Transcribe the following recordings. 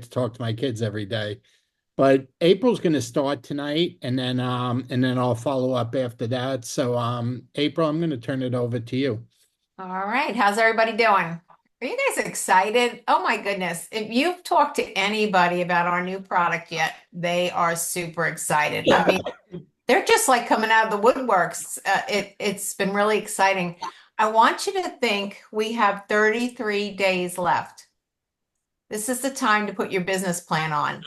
to talk to my kids every day. But April's going to start tonight, and then I'll follow up after that. So April, I'm going to turn it over to you. All right. How's everybody doing? Are you guys excited? Oh my goodness. If you've talked to anybody about our new product yet, they are super excited. I mean, they're just like coming out of the woodworks. It's been really exciting. I want you to think we have 33 days left. This is the time to put your business plan on.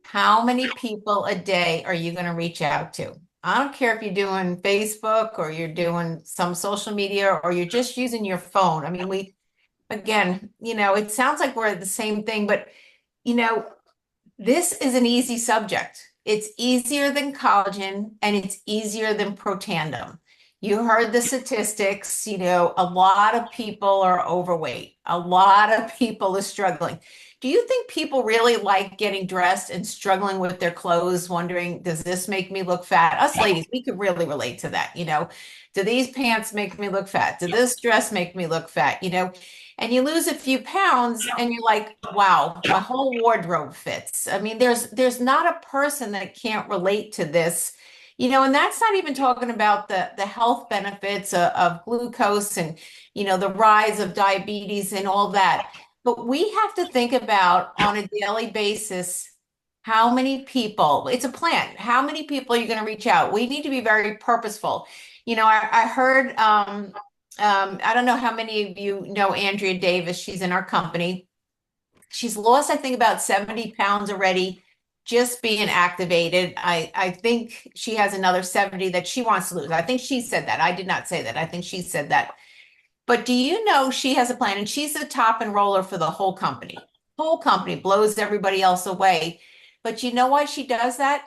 How many people a day are you going to reach out to? I don't care if you're doing Facebook or you're doing some social media or you're just using your phone. I mean, again, it sounds like we're the same thing, but you know, this is an easy subject. It's easier than collagen and it's easier than Protandim. You heard the statistics, a lot of people are overweight. A lot of people are struggling. Do you think people really like getting dressed and struggling with their clothes, wondering, does this make me look fat? Us ladies, we could really relate to that. Do these pants make me look fat? Does this dress make me look fat? And you lose a few pounds and you're like, wow, my whole wardrobe fits. I mean, there's not a person that can't relate to this, and that's not even talking about the health benefits of glucose and, the rise of diabetes and all that. But we have to think about on a daily basis how many people, it's a plan, how many people are you going to reach out? We need to be very purposeful. I heard I don't know how many of you know Andrea Davis. She's in our company. She's lost, I think, about 70 pounds already just being activated. I think she has another 70 that she wants to lose. I think she said that. I did not say that. I think she said that. But do you know she has a plan and she's the top enroller for the whole company? Whole company blows everybody else away. But you know why she does that?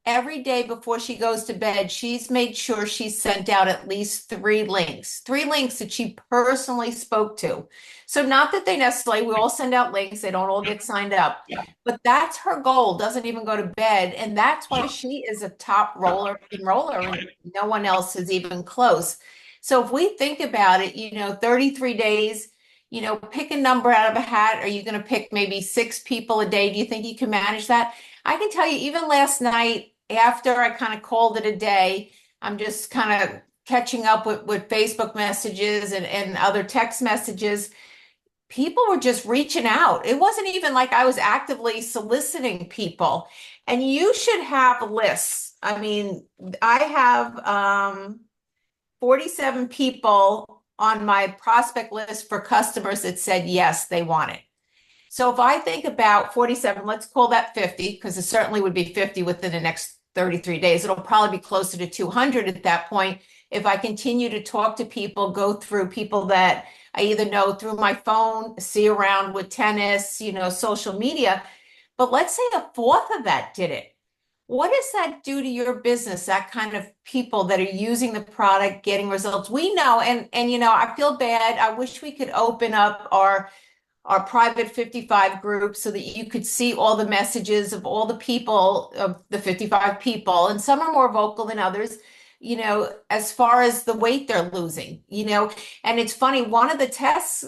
Every day before she goes to bed, she's made sure she's sent out at least three links that she personally spoke to. So not that they necessarily, we all send out links, they don't all get signed up, but that's her goal, doesn't even go to bed. And that's why she is a top enroller and no one else is even close. So if we think about it, 33 days, pick a number out of a hat. Are you going to pick maybe 6 people a day? Do you think you can manage that? I can tell you, even last night, after I kind of called it a day, I'm just kind of catching up with Facebook messages and other text messages. People were just reaching out. It wasn't even like I was actively soliciting people. And you should have lists. I mean, I have 47 people on my prospect list for customers that said yes, they want it. So if I think about 47, let's call that 50, because it certainly would be 50 within the next 33 days. It'll probably be closer to 200 at that point. If I continue to talk to people, go through people that I either know through my phone, see around with tennis, social media. But let's say a fourth of that did it. What does that do to your business? That kind of people that are using the product, getting results. We know, and I feel bad. I wish we could open up our private 55 group so that you could see all the messages of all the people, of the 55 people, and some are more vocal than others, as far as the weight they're losing, and it's funny, one of the test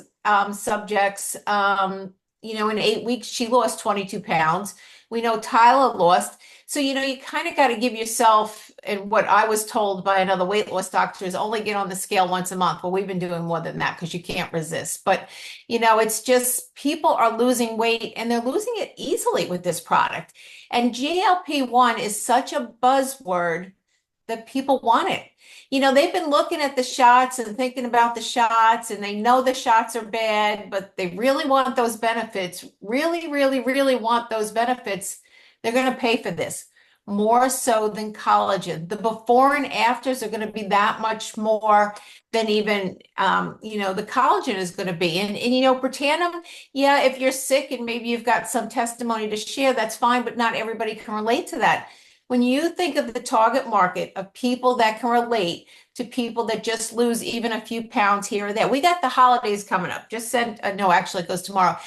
subjects, in 8 weeks, she lost 22 pounds. We know Tyler lost. So, you kind of got to give yourself, and what I was told by another weight loss doctor is only get on the scale once a month. Well, we've been doing more than that because you can't resist. But, it's just people are losing weight and they're losing it easily with this product. And GLP-1 is such a buzzword that people want it. They've been looking at the shots and thinking about the shots, and they know the shots are bad, but they really want those benefits, really, really, really want those benefits. They're going to pay for this more so than collagen. The before and afters are going to be that much more than even, the collagen is going to be. And Protandim, yeah, if you're sick and maybe you've got some testimony to share, that's fine, but not everybody can relate to that. When you think of the target market of people that can relate to people that just lose even a few pounds here or there, we got the holidays coming up. Just send, no, actually it goes tomorrow.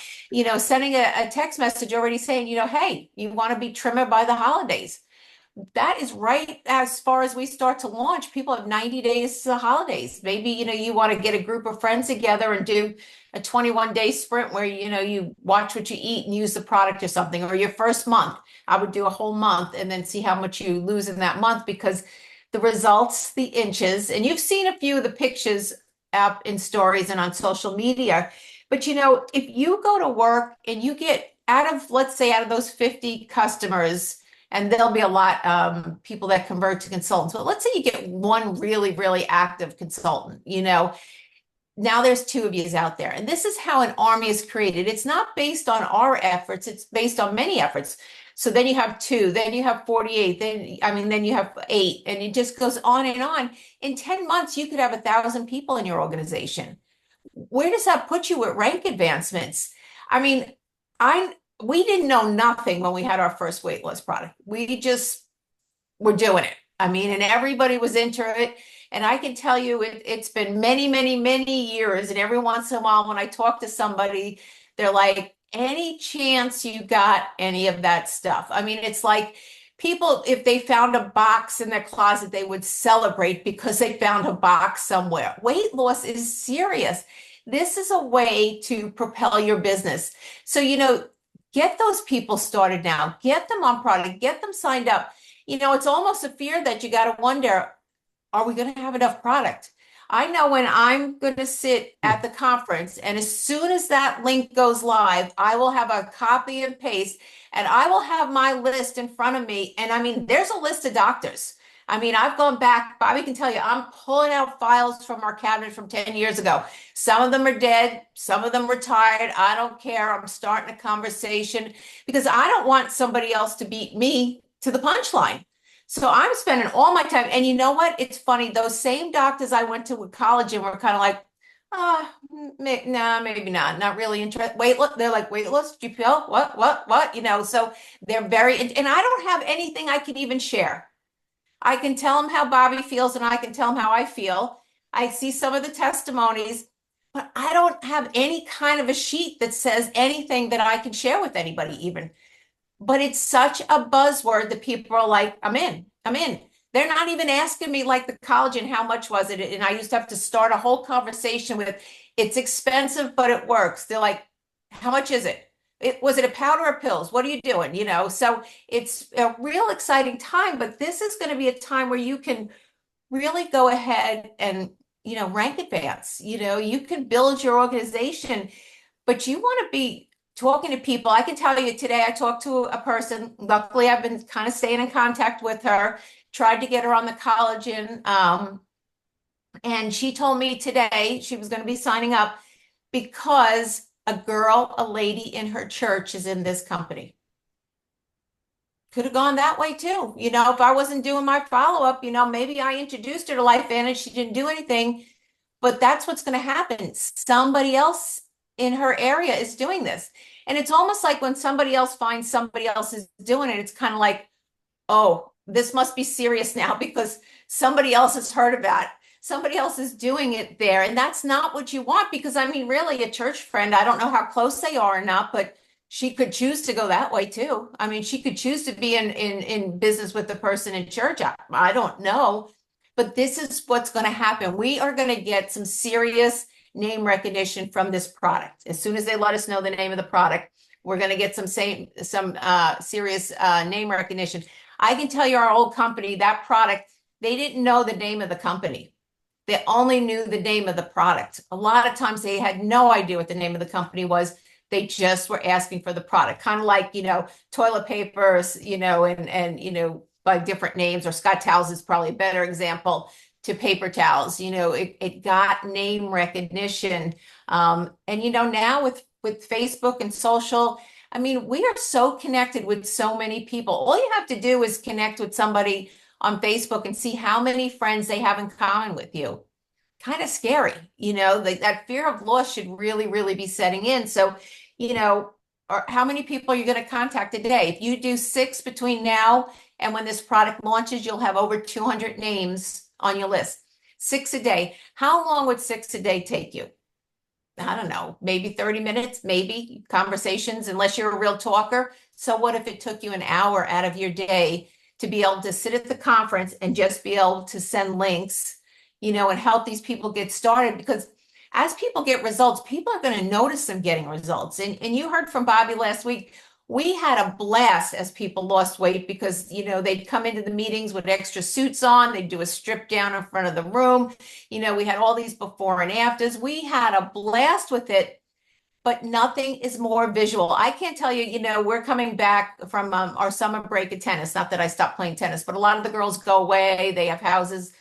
Sending a text message already saying, hey, you want to be trimmer by the holidays. that is right as far as we start to launch. People have 90 days to the holidays. Maybe, you want to get a group of friends together and do a 21-day sprint where, you watch what you eat and use the product or something, or your first month. I would do a whole month and then see how much you lose in that month, because the results, the inches, and you've seen a few of the pictures up in stories and on social media. But if you go to work and you get let's say, out of those 50 customers, and there'll be a lot people that convert to consultants, but let's say you get one really, really active consultant, now there's two of yous out there. And this is how an army is created. It's not based on our efforts, it's based on many efforts. So then you have two, then you have 48, then you have eight, and it just goes on and on. In 10 months, you could have 1,000 people in your organization. Where does that put you with rank advancements? I mean, I we didn't know nothing when we had our first weight loss product. We just were doing it. I mean, and everybody was into it. And I can tell you, it's been many, many, many years. And every once in a while, when I talk to somebody, they're like, any chance you got any of that stuff? I mean, it's like people, if they found a box in their closet, they would celebrate because they found a box somewhere. Weight loss is serious. This is a way to propel your business. So, get those people started now, get them on product, get them signed up. It's almost a fear that you got to wonder, are we going to have enough product? I know when I'm going to sit at the conference, and as soon as that link goes live, I will have a copy and paste, and I will have my list in front of me. And I mean, there's a list of doctors. I mean, I've gone back, Bobby can tell you, I'm pulling out files from our cabinet from 10 years ago. Some of them are dead, some of them retired. I don't care. I'm starting a conversation because I don't want somebody else to beat me to the punchline. So I'm spending all my time. And you know what? It's funny. Those same doctors I went to with college and were kind of like, nah, maybe not. Not really interested. Wait, look, they're like, wait, let's GPL. What? So they're very, and I don't have anything I can even share. I can tell them how Bobby feels and I can tell them how I feel. I see some of the testimonies, but I don't have any kind of a sheet that says anything that I can share with anybody even. But it's such a buzzword that people are like, I'm in. They're not even asking me like the collagen, how much was it? And I used to have to start a whole conversation with, it's expensive, but it works. They're like, how much is it? Was it a powder or pills? What are you doing? So it's a real exciting time, but this is going to be a time where you can really go ahead and, rank advance. You can build your organization, but you want to be talking to people. I can tell you today, I talked to a person. Luckily, I've been kind of staying in contact with her, tried to get her on the collagen. And she told me today she was going to be signing up because a lady in her church is in this company. Could have gone that way too. If I wasn't doing my follow-up, maybe I introduced her to LifeVantage. She didn't do anything, but that's what's going to happen. Somebody else in her area is doing this. And it's almost like when somebody else finds somebody else is doing it, it's kind of like, oh, this must be serious now because somebody else has heard about it. Somebody else is doing it there. And that's not what you want because, I mean, really, a church friend, I don't know how close they are or not, but she could choose to go that way too. I mean, she could choose to be in business with the person in church. I don't know. But this is what's going to happen. We are going to get some serious name recognition from this product. As soon as they let us know the name of the product, we're going to get some serious name recognition. I can tell you our old company, that product, they didn't know the name of the company. They only knew the name of the product. A lot of times they had no idea what the name of the company was. They just were asking for the product, kind of like, toilet papers, and by different names, or Scott Towels is probably a better example, to paper towels. It got name recognition. And now with Facebook and social, I mean, we are so connected with so many people. All you have to do is connect with somebody on Facebook and see how many friends they have in common with you. Kind of scary, that fear of loss should really, really be setting in. So, or how many people are you going to contact a day? If you do 6 between now and when this product launches, you'll have over 200 names on your list. 6 a day. How long would 6 a day take you? I don't know, maybe 30 minutes, maybe conversations, unless you're a real talker. So what if it took you an hour out of your day to be able to sit at the conference and just be able to send links, and help these people get started. Because as people get results, people are going to notice them getting results. And you heard from Bobby last week. We had a blast as people lost weight because, they'd come into the meetings with extra suits on. They'd do a strip down in front of the room. We had all these before and afters. We had a blast with it, but nothing is more visual. I can't tell you, we're coming back from our summer break of tennis. Not that I stopped playing tennis, but a lot of the girls go away. They have houses,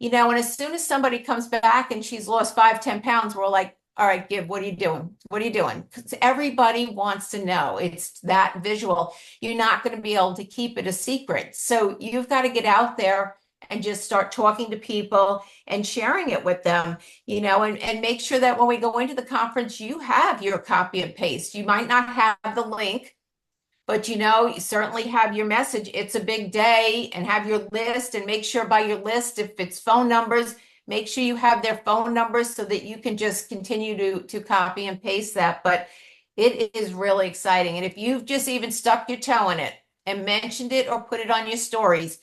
and as soon as somebody comes back and she's lost 5, 10 pounds, we're like, all right, Gib, what are you doing? What are you doing? Because everybody wants to know. It's that visual. You're not going to be able to keep it a secret. So you've got to get out there and just start talking to people and sharing it with them, and make sure that when we go into the conference, you have your copy and paste. You might not have the link, but you certainly have your message. It's a big day, and have your list, and make sure by your list, if it's phone numbers, make sure you have their phone numbers so that you can just continue to copy and paste that. But it is really exciting. And if you've just even stuck your toe in it and mentioned it or put it on your stories,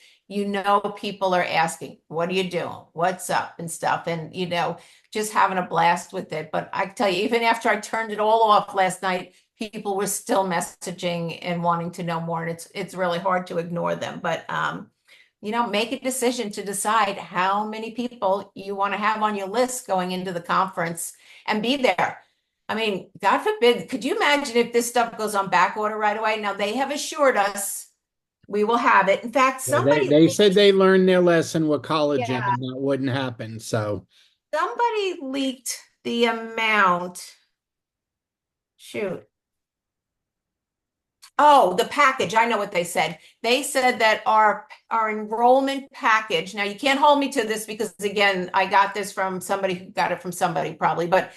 people are asking, what are you doing? What's up and stuff? And, just having a blast with it. But I tell you, even after I turned it all off last night, people were still messaging and wanting to know more. And it's really hard to ignore them. But, make a decision to decide how many people you want to have on your list going into the conference and be there. I mean, God forbid, could you imagine if this stuff goes on back order right away? Now, they have assured us we will have it. In fact, Yeah, they said they learned their lesson with collagen yeah, and that wouldn't happen. So somebody leaked the amount. Shoot. Oh, the package. I know what they said. They said that our enrollment package. Now you can't hold me to this because again, I got this from somebody who got it from somebody probably, but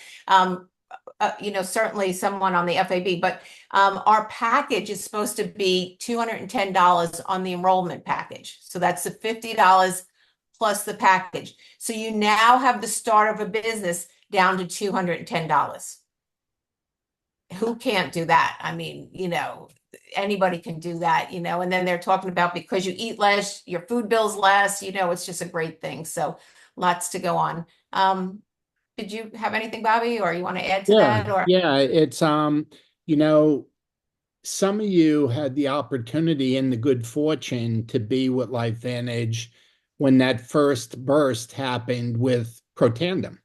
certainly someone on the FAB. But our package is supposed to be $210 on the enrollment package. So that's the $50 plus the package. So you now have the start of a business down to $210. Who can't do that? I mean, anybody can do that, and then they're talking about because you eat less, your food bill's less, it's just a great thing. So lots to go on. Did you have anything, Bobby, or you want to add to yeah, that? Or yeah, it's you know, some of you had the opportunity and the good fortune to be with LifeVantage when that first burst happened with Protandem.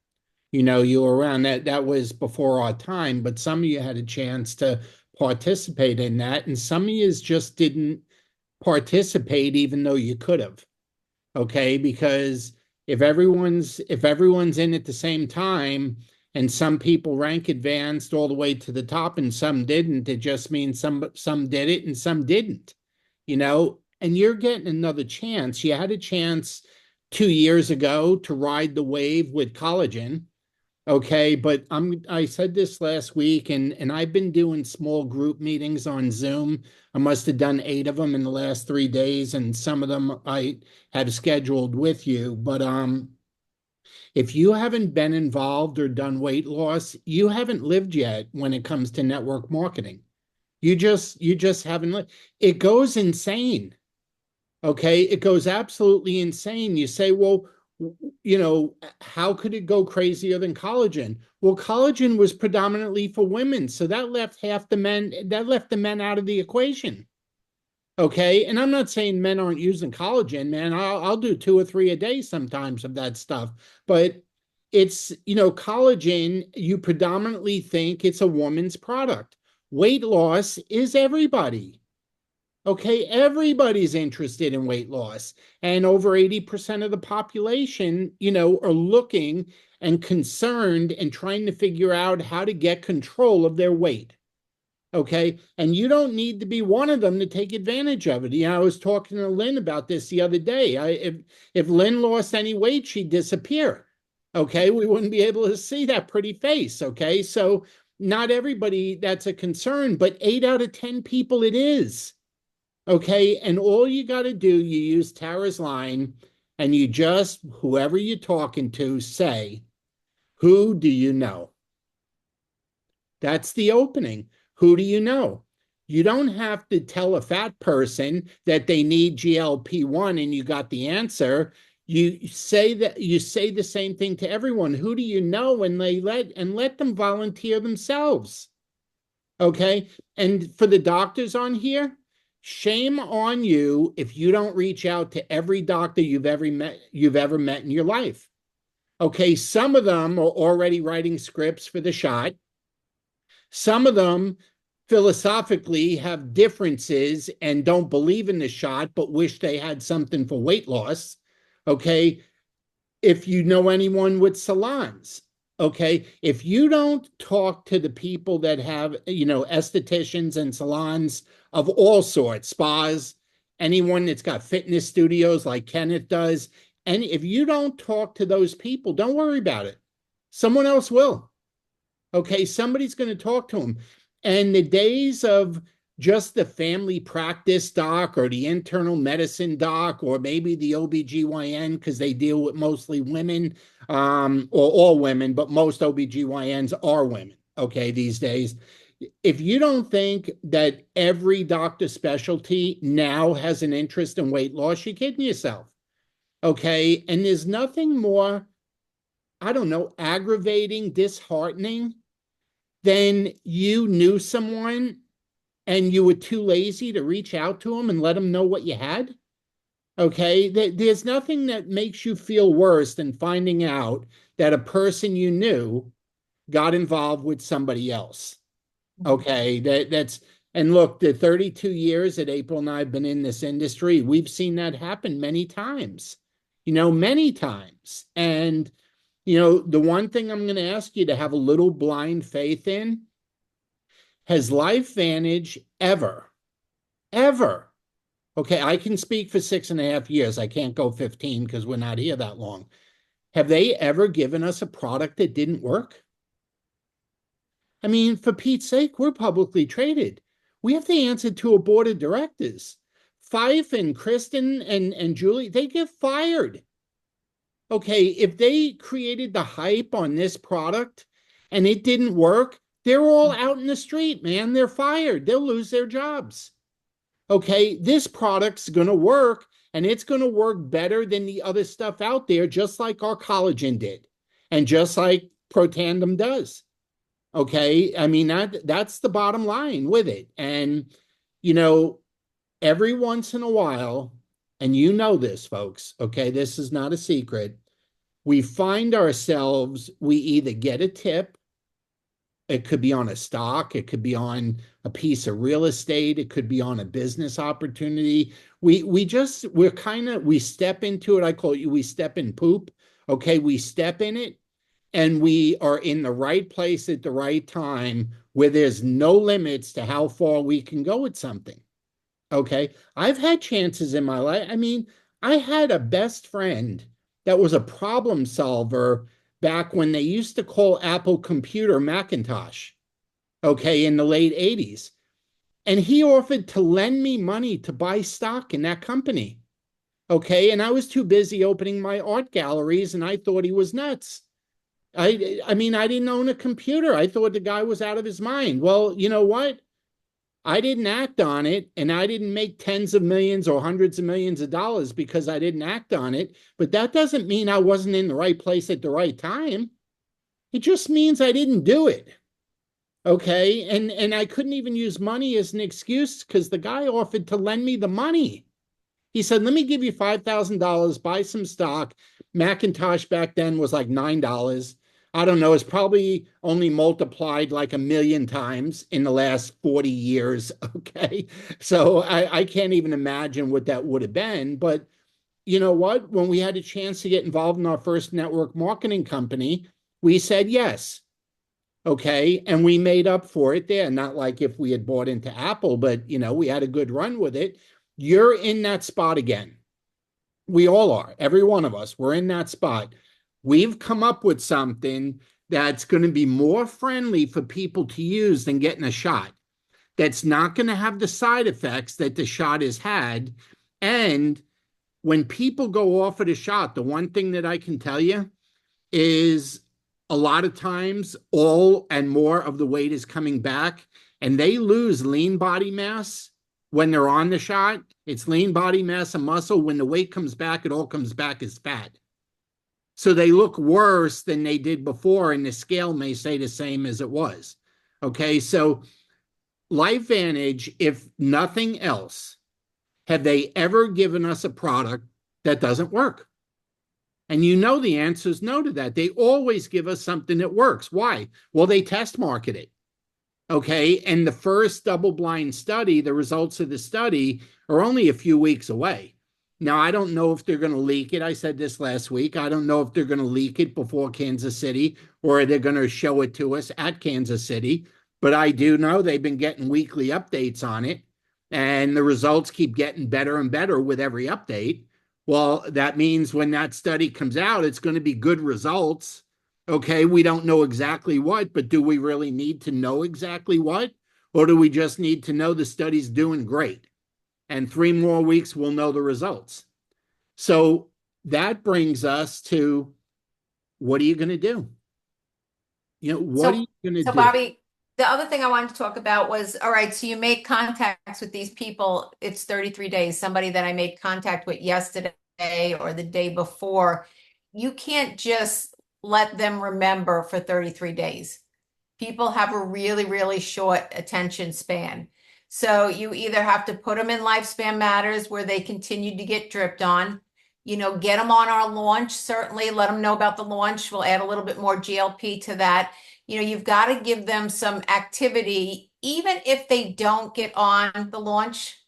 You were around that. That was before our time, but some of you had a chance to participate in that, and some of you just didn't participate, even though you could have. Okay, because if everyone's in at the same time, and some people rank advanced all the way to the top, and some didn't, it just means some did it and some didn't. And you're getting another chance. You had a chance 2 years ago to ride the wave with collagen. Okay, but I said this last week, and I've been doing small group meetings on Zoom. I must have done 8 of them in the last 3 days, and some of them I have scheduled with you. But if you haven't been involved or done weight loss, you haven't lived yet when it comes to network marketing. You just haven't lived. It goes insane. Okay, it goes absolutely insane. You say, well, how could it go crazier than collagen? Well, collagen was predominantly for women, so that left the men out of the equation. Okay, and I'm not saying men aren't using collagen, man. I'll do 2 or 3 a day sometimes of that stuff, but it's collagen. You predominantly think it's a woman's product. Weight loss is everybody. Okay, everybody's interested in weight loss, and over 80% of the population, are looking and concerned and trying to figure out how to get control of their weight. Okay, and you don't need to be one of them to take advantage of it. I was talking to Lynn about this the other day. If Lynn lost any weight, she'd disappear. Okay, we wouldn't be able to see that pretty face. Okay, so not everybody that's a concern, but 8 out of 10 people it is. Okay, and all you got to do, you use Tara's line, and you just, whoever you're talking to, say, who do you know? That's the opening. Who do you know? You don't have to tell a fat person that they need GLP-1 and you got the answer. You say the same thing to everyone. Who do you know? And let them volunteer themselves. Okay. And for the doctors on here, shame on you if you don't reach out to every doctor you've ever met in your life. Okay, some of them are already writing scripts for the shot. Some of them philosophically have differences and don't believe in the shot, but wish they had something for weight loss. Okay, if you know anyone with salons, okay, if you don't talk to the people that have, estheticians and salons of all sorts, spas, anyone that's got fitness studios like Kenneth does, and if you don't talk to those people, don't worry about it. Someone else will. Okay, somebody's going to talk to them. And the days of just the family practice doc or the internal medicine doc or maybe the OBGYN because they deal with mostly women, or all women, but most OBGYNs are women, okay, these days. If you don't think that every doctor specialty now has an interest in weight loss, you're kidding yourself. Okay. And there's nothing more, I don't know, aggravating, disheartening than you knew someone and you were too lazy to reach out to them and let them know what you had. Okay. There's nothing that makes you feel worse than finding out that a person you knew got involved with somebody else. Okay. And look, the 32 years that April and I have been in this industry, we've seen that happen many times, many times. And, the one thing I'm going to ask you to have a little blind faith in, has LifeVantage ever, okay, I can speak for 6.5 years. I can't go 15 because we're not here that long. Have they ever given us a product that didn't work? I mean, for Pete's sake, we're publicly traded. We have to answer to a board of directors. Fife and Kristen and Julie, they get fired. Okay, if they created the hype on this product and it didn't work, they're all out in the street, man. They're fired. They'll lose their jobs. Okay, this product's going to work and it's going to work better than the other stuff out there, just like our collagen did and just like Protandem does. Okay, I mean, that's the bottom line with it. And, you know, every once in a while, and you know this, folks, okay, this is not a secret. We find ourselves, we either get a tip, it could be on a stock, it could be on a piece of real estate, it could be on a business opportunity. We step into it. I call it, we step in poop. Okay, we step in it and we are in the right place at the right time where there's no limits to how far we can go with something. Okay. I've had chances in my life. I mean, I had a best friend that was a problem solver back when they used to call Apple Computer Macintosh, okay, in the late 80s. And he offered to lend me money to buy stock in that company. Okay. And I was too busy opening my art galleries and I thought he was nuts. I mean, I didn't own a computer. I thought the guy was out of his mind. Well, you know what? I didn't act on it and I didn't make tens of millions or hundreds of millions of dollars because I didn't act on it. But that doesn't mean I wasn't in the right place at the right time. It just means I didn't do it. Okay. And I couldn't even use money as an excuse because the guy offered to lend me the money. He said, let me give you $5,000, buy some stock. Macintosh back then was like $9. I don't know. It's probably only multiplied like 1,000,000 times in the last 40 years. Okay. So I can't even imagine what that would have been. But you know what? When we had a chance to get involved in our first network marketing company, we said yes. Okay. And we made up for it there. Not like if we had bought into Apple, but we had a good run with it. You're in that spot again. We all are. Every one of us. We're in that spot. We've come up with something that's going to be more friendly for people to use than getting a shot. That's not going to have the side effects that the shot has had. And when people go off of the shot, the one thing that I can tell you is a lot of times all and more of the weight is coming back. and they lose lean body mass when they're on the shot. It's lean body mass and muscle. When the weight comes back, it all comes back as fat. So they look worse than they did before, and the scale may say the same as it was. Okay, so LifeVantage, if nothing else, have they ever given us a product that doesn't work? And you know the answer is no to that. They always give us something that works. Why? Well, they test market it. Okay. And the first double blind study, the results of the study are only a few weeks away. Now, I don't know if they're going to leak it. I said this last week. I don't know if they're going to leak it before Kansas City or they're going to show it to us at Kansas City. But I do know they've been getting weekly updates on it, and the results keep getting better and better with every update. Well, that means when that study comes out, it's going to be good results. Okay, we don't know exactly what, but do we really need to know exactly what? Or do we just need to know the study's doing great? And 3 more weeks, we'll know the results. So that brings us to, what are you going to do? What are So, you going to so do? Bobby, the other thing I wanted to talk about was, all right, so you make contacts with these people. It's 33 days. Somebody that I made contact with yesterday or the day before, you can't just let them remember for 33 days. People have a really, really short attention span. So you either have to put them in Lifespan Matters where they continue to get dripped on, get them on our launch, certainly let them know about the launch. We'll add a little bit more GLP to that. You've got to give them some activity, even if they don't get on the launch.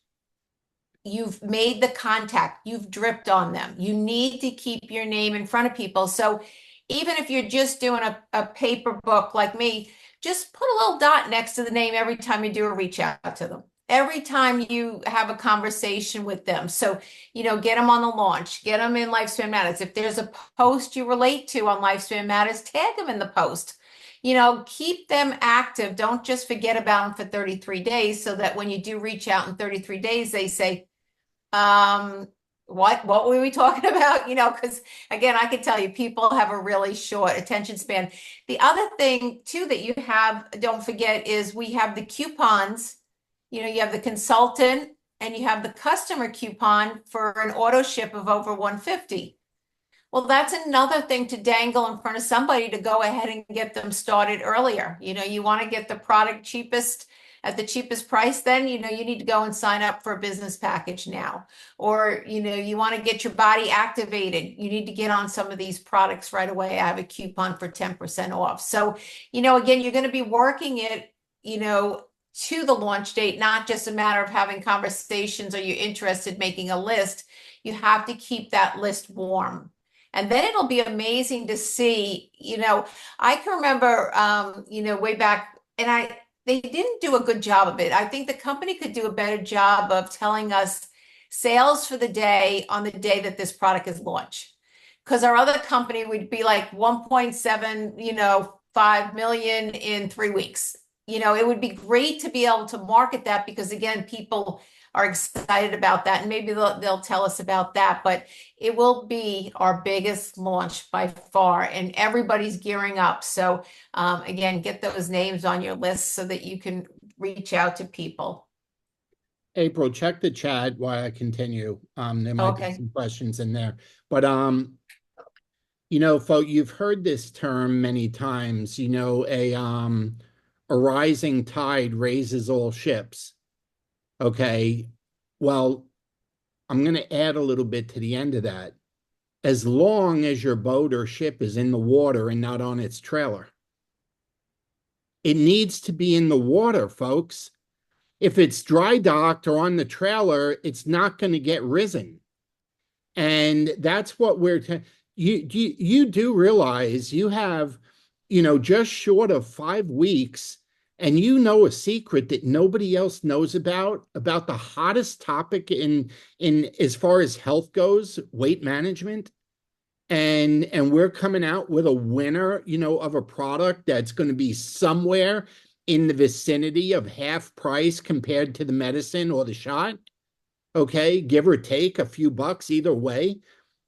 You've made the contact, you've dripped on them. You need to keep your name in front of people. So even if you're just doing a paper book like me, just put a little dot next to the name every time you do a reach out to them. Every time you have a conversation with them. So, get them on the launch, get them in Lifespan Matters. If there's a post you relate to on Lifespan Matters, tag them in the post. Keep them active. Don't just forget about them for 33 days so that when you do reach out in 33 days, they say, what were we talking about? Because again, I can tell you people have a really short attention span. The other thing too that you have, don't forget, is we have the coupons. You have the consultant and you have the customer coupon for an auto ship of over 150. Well, that's another thing to dangle in front of somebody to go ahead and get them started earlier. You want to get the product cheapest at the cheapest price, then you need to go and sign up for a business package now. Or you want to get your body activated, you need to get on some of these products right away. I have a coupon for 10% off. So again, you're going to be working it to the launch date, not just a matter of having conversations or you're interested in making a list. You have to keep that list warm. And then it'll be amazing to see, I can remember, way back, and they didn't do a good job of it. I think the company could do a better job of telling us sales for the day on the day that this product is launched. Because our other company would be like 1.7, 5 million in 3 weeks. It would be great to be able to market that because again, people are excited about that, and maybe they'll tell us about that, but it will be our biggest launch by far, and everybody's gearing up. So again, get those names on your list so that you can reach out to people. April, check the chat while I continue. There might be Okay. some questions in there, but folks, you've heard this term many times. A rising tide raises all ships. Okay, well, I'm going to add a little bit to the end of that. As long as your boat or ship is in the water and not on its trailer, it needs to be in the water, folks. If it's dry docked or on the trailer, it's not going to get risen. And that's what you do realize you have, just short of 5 weeks, and a secret that nobody else knows about the hottest topic in as far as health goes, weight management. And we're coming out with a winner, of a product that's going to be somewhere in the vicinity of half price compared to the medicine or the shot. Okay, give or take a few bucks either way.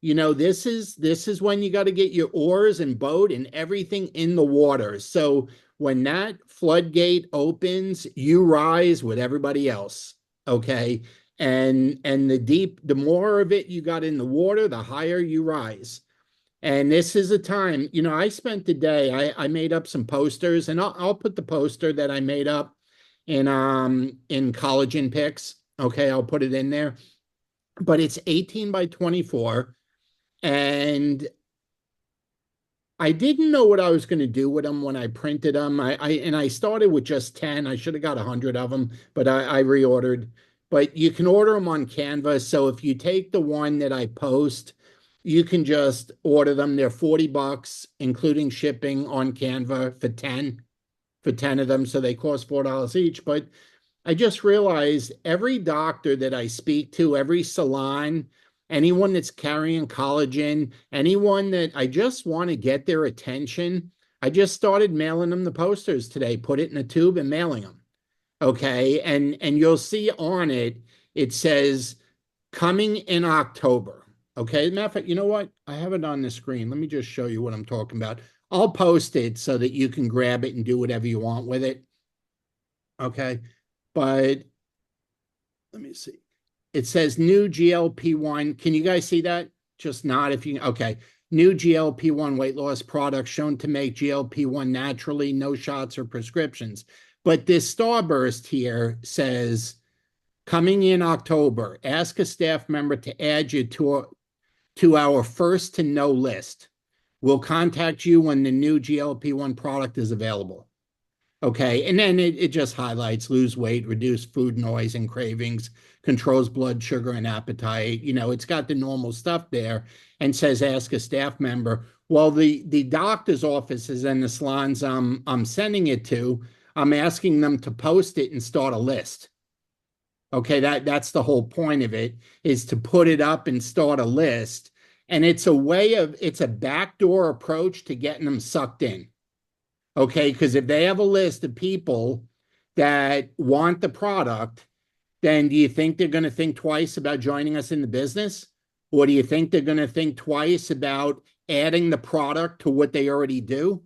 This is when you got to get your oars and boat and everything in the water. So when that floodgate opens, you rise with everybody else. Okay. And the more of it you got in the water, the higher you rise. And this is a time, I spent the day, I made up some posters, and I'll put the poster that I made up in collagen pics. Okay, I'll put it in there. But it's 18 by 24. And I didn't know what I was going to do with them when I printed them. I started with just 10. I should have got 100 of them, but I reordered. But you can order them on Canva. So if you take the one that I post, you can just order them. They're $40, including shipping on Canva for 10 of them. So they cost $4 each. But I just realized every doctor that I speak to, every salon, anyone that's carrying collagen, anyone that I just want to get their attention, I just started mailing them the posters today, put it in a tube and mailing them. Okay. And you'll see on it, it says coming in October. Okay. Matter of fact, you know what? I have it on the screen. Let me just show you what I'm talking about. I'll post it so that you can grab it and do whatever you want with it. Okay. But let me see. It says new GLP-1. Can you guys see that? Just not if you, okay. New GLP-1 weight loss products shown to make GLP-1 naturally, no shots or prescriptions. But this starburst here says, coming in October, ask a staff member to add you to our first to know list. We'll contact you when the new GLP-1 product is available. Okay. And then it just highlights lose weight, reduce food noise and cravings, controls blood sugar and appetite. It's got the normal stuff there and says ask a staff member. Well, the doctor's offices and the salons I'm sending it to, I'm asking them to post it and start a list. Okay, that's the whole point of it, is to put it up and start a list. And it's a backdoor approach to getting them sucked in. Okay, because if they have a list of people that want the product, then do you think they're going to think twice about joining us in the business? Or do you think they're going to think twice about adding the product to what they already do?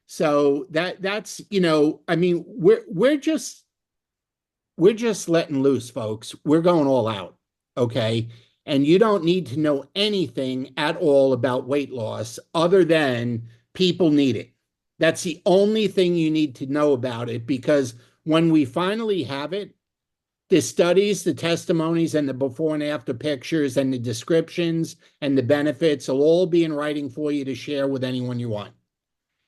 So that's, I mean, we're just letting loose, folks. We're going all out. Okay. And you don't need to know anything at all about weight loss other than people need it. That's the only thing you need to know about it, because when we finally have it, the studies, the testimonies, and the before and after pictures and the descriptions and the benefits will all be in writing for you to share with anyone you want.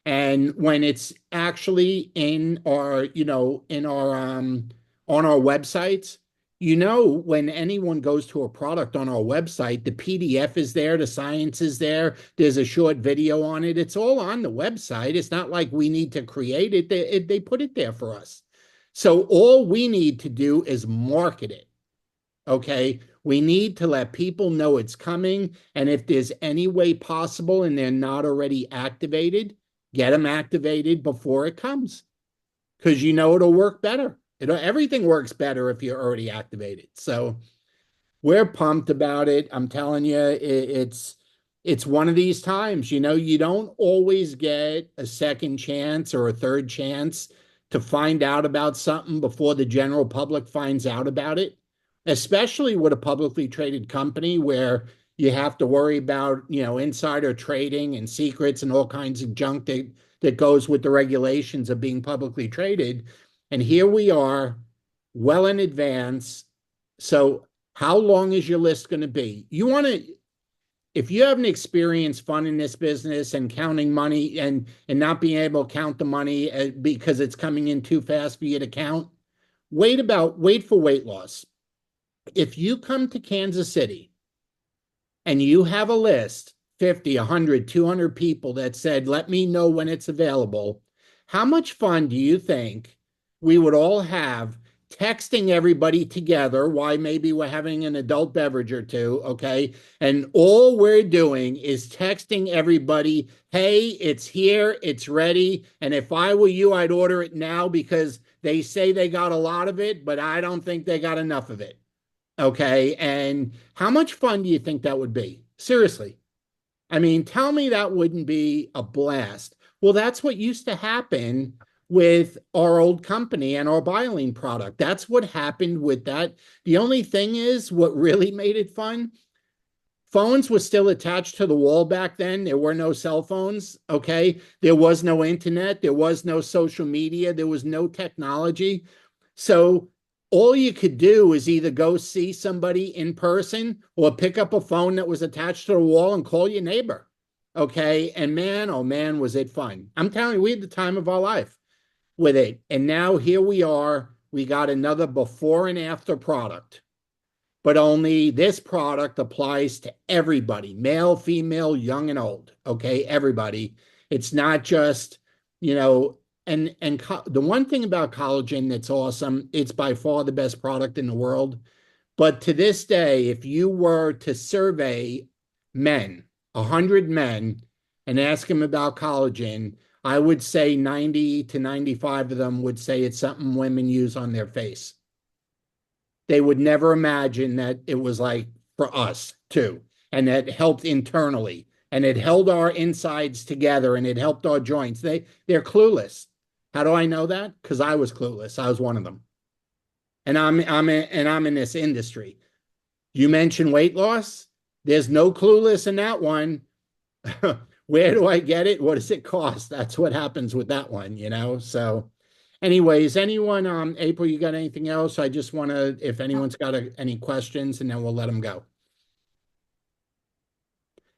And when it's actually in our, on our websites, when anyone goes to a product on our website, the PDF is there, the science is there, there's a short video on it. It's all on the website. It's not like we need to create it. They put it there for us. So all we need to do is market it. Okay. We need to let people know it's coming. And if there's any way possible and they're not already activated, get them activated before it comes, because it'll work better. Everything works better if you're already activated. So we're pumped about it. I'm telling you, it's one of these times. You don't always get a second chance or a third chance to find out about something before the general public finds out about it, especially with a publicly traded company where you have to worry about, insider trading and secrets and all kinds of junk that goes with the regulations of being publicly traded. And here we are, well in advance. So how long is your list going to be? If you haven't experienced fun in this business and counting money and not being able to count the money because it's coming in too fast for you to count, wait for weight loss. If you come to Kansas City and you have a list, 50, 100, 200 people that said, let me know when it's available, how much fun do you think we would all have texting everybody together? Why, maybe we're having an adult beverage or two, okay? And all we're doing is texting everybody, hey, it's here, it's ready. And if I were you, I'd order it now, because they say they got a lot of it, but I don't think they got enough of it. Okay. And how much fun do you think that would be? Seriously. I mean, tell me that wouldn't be a blast. Well, that's what used to happen with our old company and our Biolene product. That's what happened with that. The only thing is, what really made it fun, phones were still attached to the wall back then. There were no cell phones. Okay. There was no internet. There was no social media. There was no technology. So all you could do is either go see somebody in person or pick up a phone that was attached to the wall and call your neighbor. Okay. And man, oh man, was it fun. I'm telling you, we had the time of our life with it. And now here we are. We got another before and after product, but only this product applies to everybody, male, female, young and old. Okay, everybody. It's not just, you know, the one thing about collagen that's awesome, it's by far the best product in the world. But to this day, if you were to survey men, 100 men, and ask them about collagen, I would say 90 to 95 of them would say it's something women use on their face. They would never imagine that it was like for us too, and that helped internally, and it held our insides together, and it helped our joints. They're clueless. How do I know that? Because I was clueless. I was one of them, and I'm in this industry. You mentioned weight loss. There's no clueless in that one. Where do I get it? What does it cost? That's what happens with that one, you know? So anyways, anyone, April, you got anything else? I just want to, if anyone's got any questions, and then we'll let them go.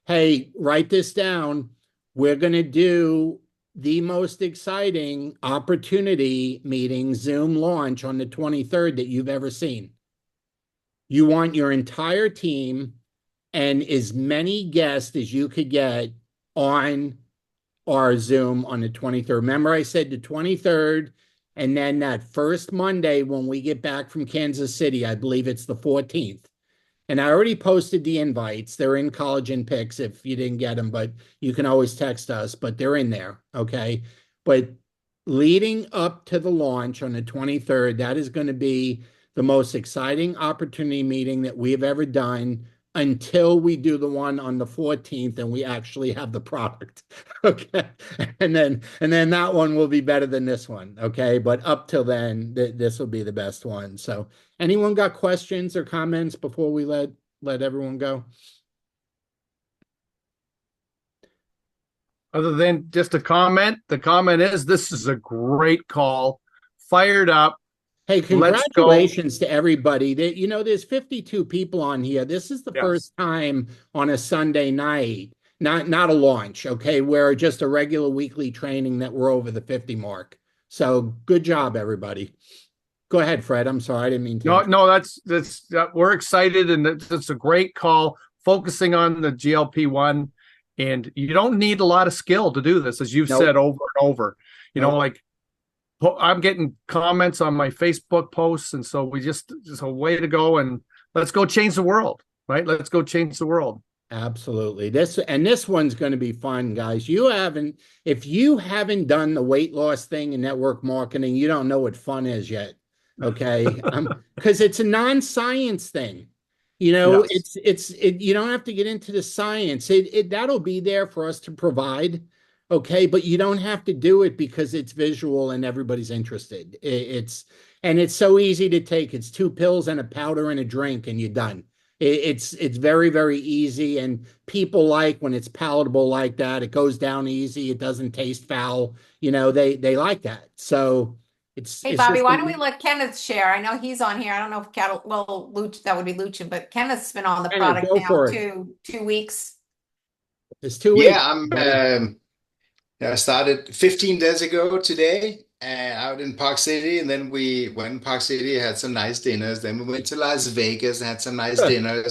Hey, write this down. We're going to do the most exciting opportunity meeting Zoom launch on the 23rd that you've ever seen. You want your entire team and as many guests as you could get on our Zoom on the 23rd. Remember, I said the 23rd, and then that first Monday when we get back from Kansas City, I believe it's the 14th. And I already posted the invites. They're in Collagen Pics if you didn't get them, but you can always text us, but they're in there. Okay. But leading up to the launch on the 23rd, that is going to be the most exciting opportunity meeting that we have ever done until we do the one on the 14th and we actually have the product. Okay. And then that one will be better than this one. Okay. But up till then, this will be the best one. So anyone got questions or comments before we let everyone go? Other than just a comment, the comment is this is a great call. Fired up. Hey, Let's go. congratulations to everybody. That there's 52 people on here. This is the Yes. first time on a Sunday night, not a launch, okay, where just a regular weekly training that we're over the 50 mark. So good job, everybody. Go ahead, Fred. I'm sorry, I didn't mean to. No, that's we're excited, and that's a great call. Focusing on the GLP-1, and you don't need a lot of skill to do this, as you've Nope. said over and over. You know, Nope. like I'm getting comments on my Facebook posts, and so we just a way to go, and let's go change the world, right? Let's go change the world. Absolutely. This one's going to be fun, guys. If you haven't done the weight loss thing in network marketing, you don't know what fun is yet. Okay. Because it's a non-science thing. Yes. You don't have to get into the science. That'll be there for us to provide. Okay. But you don't have to do it because it's visual and everybody's interested. And it's so easy to take. It's 2 pills and a powder and a drink and you're done. It's very, very easy, and people like when it's palatable like that. It goes down easy. It doesn't taste foul. They like that. So Hey, it's Bobby, just why don't we let Kenneth share? I know he's on here. I don't know if Luch, that would be Luchin, but Kenneth's been on the Kenneth, product go now for it. 2 weeks. It's 2 weeks. Yeah, I started 15 days ago today, out in Park City, and then we went in Park City, had some nice dinners. Then we went to Las Vegas and had some nice dinners.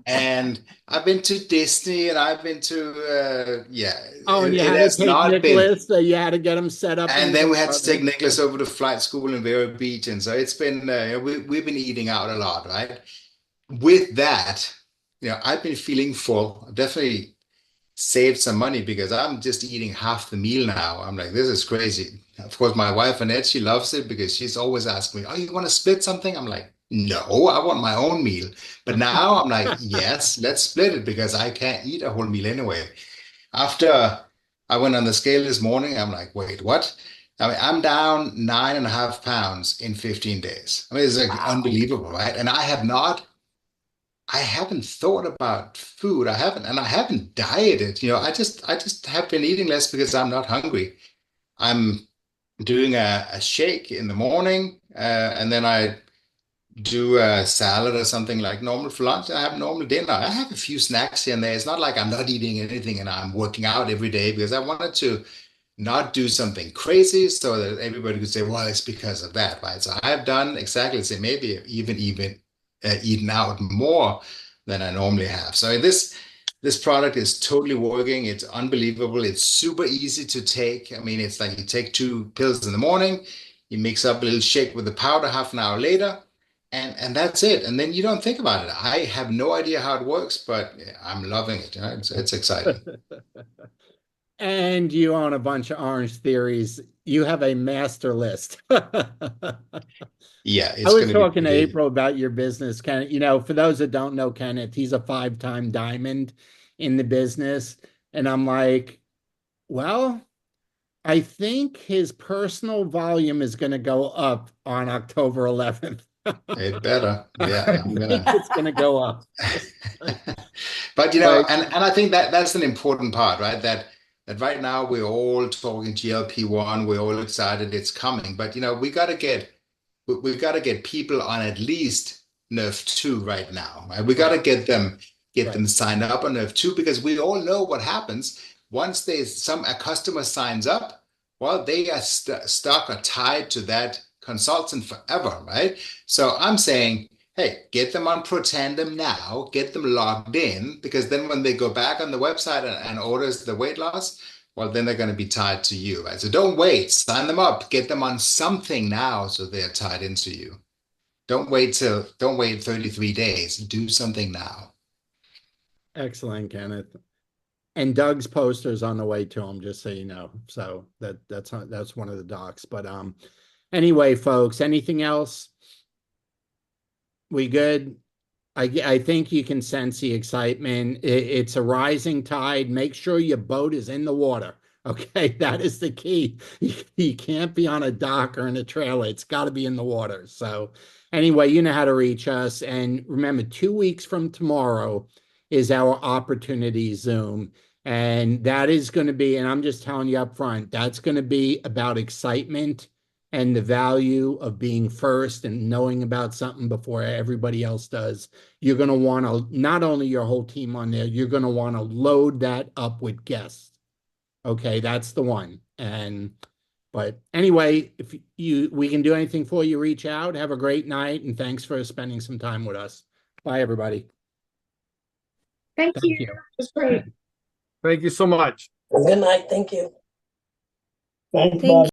And I've been to Disney, and I've been to Oh, and you it had to has take not been. Nicholas. You had to get him set up in And the then we had to take apartment. Nicholas over to flight school in Vero Beach, and so it's been we've been eating out a lot, right? With that, I've been feeling full. I've definitely saved some money because I'm just eating half the meal now. I'm like, this is crazy. Of course, my wife Annette, she loves it because she's always asking me, "Oh, you want to split something?" I'm like, "No, I want my own meal." But now I'm like, "Yes, let's split it because I can't eat a whole meal anyway." After I went on the scale this morning, I'm like, "Wait, what?" I mean, I'm down 9.5 pounds in 15 days. I mean, it's like Wow. unbelievable, right? And I haven't thought about food. And I haven't dieted. I just have been eating less because I'm not hungry. I'm doing a shake in the morning, and then I do a salad or something like normal for lunch. I have normal dinner. I have a few snacks here and there. It's not like I'm not eating anything and I'm working out every day because I wanted to not do something crazy so that everybody could say, well, it's because of that, right? So I have done exactly the same, maybe even eaten out more than I normally have. So this product is totally working. It's unbelievable. It's super easy to take. I mean, it's like you take 2 pills in the morning, you mix up a little shake with the powder half an hour later, and that's it. And then you don't think about it. I have no idea how it works, but I'm loving it. It's exciting. And you own a bunch of Orange Theories. You have a master list. Yeah, I it's was going to be talking to pretty. April about your business, Kenneth. For those that don't know Kenneth, he's a five-time diamond in the business. And I'm like, well, I think his personal volume is going to go up on October 11th. It better. Yeah, I I'm think gonna. it's going to go up. But But and I think that's an important part, right? That right now we're all talking GLP-1, we're all excited it's coming, but we've got to get people on at least Nerf 2 right now, right? We got right, to get right. them signed up on Nerf 2 because we all know what happens once a customer signs up. Well, they are stuck or tied to that consultant forever, right? So I'm saying, hey, get them on Protandem now, get them logged in, because then when they go back on the website and orders the weight loss, well, then they're going to be tied to you, right? So don't wait, sign them up, get them on something now so they're tied into you. Don't wait 33 days. Do something now. Excellent, Kenneth. And Doug's poster's on the way to him, just so you know. So that's one of the docs. But anyway, folks, anything else? We good? I think you can sense the excitement. It's a rising tide. Make sure your boat is in the water. Okay, that is the key. You can't be on a dock or in a trailer. It's got to be in the water. So, anyway, you know how to reach us. And remember, 2 weeks from tomorrow is our opportunity Zoom. And that is going to be, and I'm just telling you up front, that's going to be about excitement and the value of being first and knowing about something before everybody else does. You're going to want to not only your whole team on there, you're going to want to load that up with guests. Okay, that's the one. But anyway, if we can do anything for you, reach out. Have a great night, and thanks for spending some time with us. Bye, everybody. Thank Thank you. you. It was great. Thank you so much. Good night. Thank you. Thanks, Thank Bob.